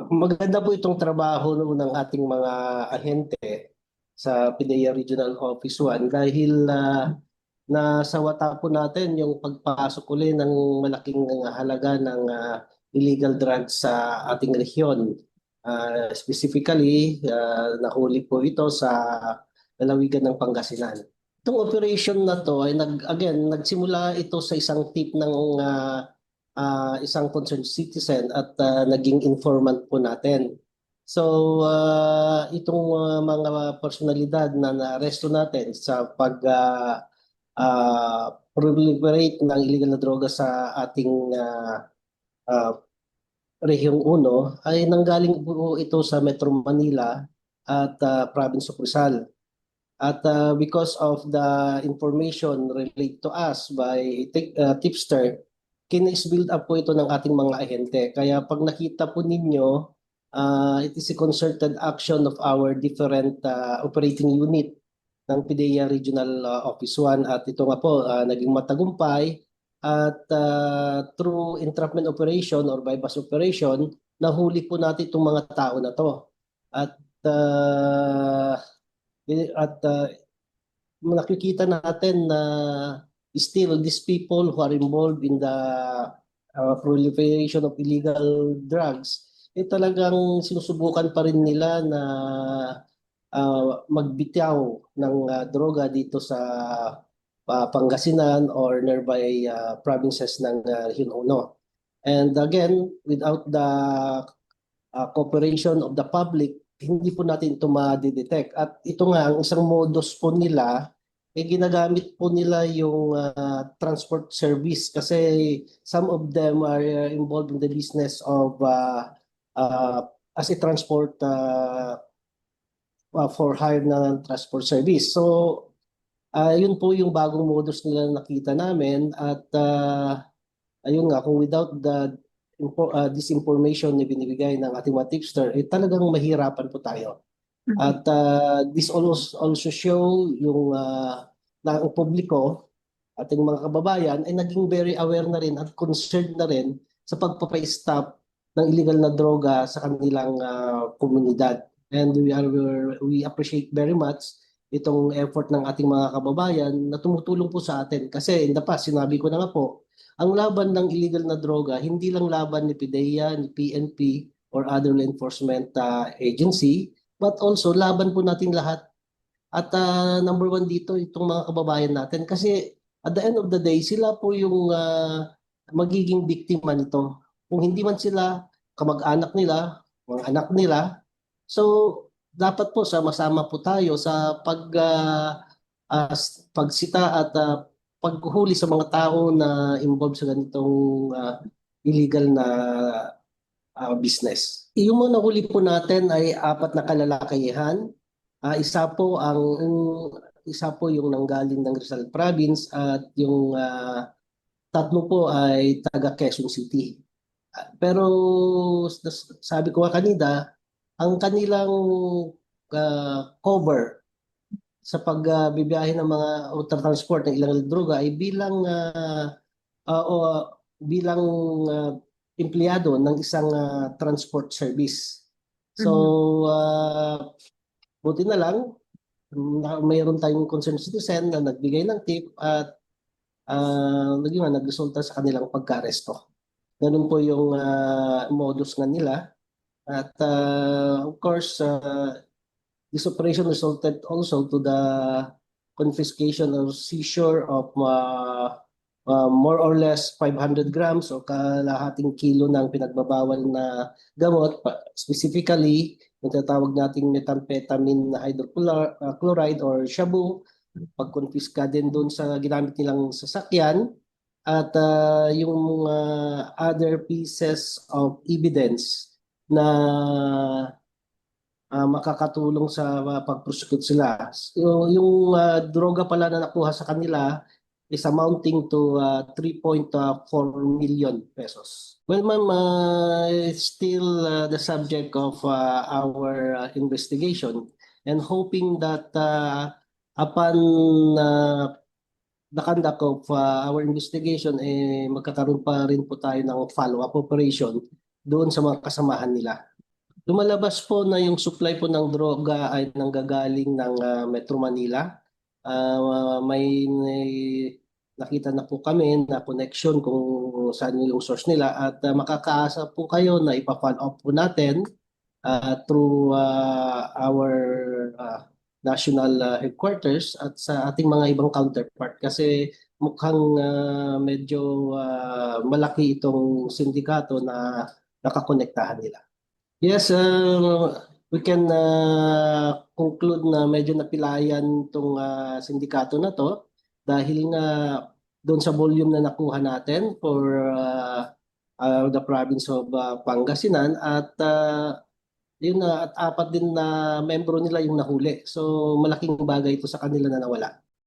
Maganda po itong trabaho ng ating mga ahente sa PIDEA Regional Office 1 dahil nasawata po natin yung pagpasok uli ng malaking halaga ng illegal drugs sa ating rehiyon. Specifically, nahuli po ito sa lalawigan ng Pangasinan. Itong operation na to ay nagsimula ito sa isang tip ng isang concerned citizen at naging informant po natin. So, itong mga personalidad na naaresto natin sa proliferate ng illegal na droga sa ating uh, Rehiyong Uno ay nanggaling po ito sa Metro Manila at Province of Rizal. At because of the information relayed to us by tipster, kinis-build up po ito ng ating mga ahente. Kaya pag nakita po ninyo, it is a concerted action of our different operating unit ng PIDEA Regional Office 1 at ito nga po naging matagumpay at through entrapment operation or bypass operation, nahuli po natin itong mga tao na to. At uh, at nakikita natin na still these people who are involved in the proliferation of illegal drugs, talagang sinusubukan pa rin nila na magbitaw ng droga dito sa Pangasinan or nearby provinces ng Hinuno. And again, without the cooperation of the public, hindi po natin ito ma-detect. At ito nga, ang isang modus po nila, ginagamit po nila yung transport service kasi some of them are involved in the business of uh, as a transport for hire na transport service. So, yun po yung bagong modus nila na nakita namin at ayun nga, kung without this information na binibigay ng ating mga tipster, talagang mahirapan po tayo. Mhm. At this also show yung na ang publiko, ating mga kababayan, ay naging very aware na rin at concerned na rin sa pagpapa-stop ng illegal na droga sa kanilang komunidad. And we appreciate very much itong effort ng ating mga kababayan na tumutulong po sa atin. Kasi in the past, sinabi ko na nga po, ang laban ng illegal na droga, hindi lang laban ni PIDEA, ni PNP, or other law enforcement agency, but also laban po nating lahat. At number one dito, itong mga kababayan natin. Kasi at the end of the day, sila po yung magiging biktima nito. Kung hindi man sila, kamag-anak nila, mga anak nila. So, dapat po sama-sama po tayo sa uh, pagsita at paghuli sa mga tao na involved sa ganitong illegal na business. Yung mga nahuli po natin ay apat na kalalakihan. Isa po yung nanggaling ng Rizal Province at yung tatlo po ay taga Quezon City. Pero sabi ko nga kanina, ang kanilang cover sa pagbibiyahe ng mga o transport ng ilang droga ay bilang o bilang uh, empleyado ng isang transport service. So, Mhm. buti na lang na mayroon tayong concerned citizen na nagbigay ng tip at nagresulta sa kanilang pagka-aresto. Ganun po yung modus nga nila. At of course, this operation resulted also to the confiscation or seizure of more or less 500 grams o kalahating kilo ng pinagbabawal na gamot, specifically yung tatawag nating methamphetamine hydrochloride or shabu, pagkonfiska din doon sa ginamit nilang sasakyan at yung other pieces of evidence na makakatulong sa pag-prosecute sila. Yung droga pala na nakuha sa kanila is amounting to 3.4 million pesos. Well, ma'am, it's still the subject of our investigation and hoping that upon the conduct of our investigation, magkakaroon pa rin po tayo ng follow-up operation doon sa mga kasamahan nila. Lumalabas po na yung supply po ng droga ay nanggagaling ng Metro Manila. May nakita na po kami na connection kung saan yung source nila at makakaasa po kayo na ipa-follow up po natin through our uh, national headquarters at sa ating mga ibang counterpart kasi mukhang medyo malaki itong sindikato na nakakonektahan nila. Yes, we can conclude na medyo napilayan itong sindikato na to dahil nga doon sa volume na nakuha natin for the province of Pangasinan at yun na at apat din na membro nila yung nahuli. So malaking bagay ito sa kanila na nawala.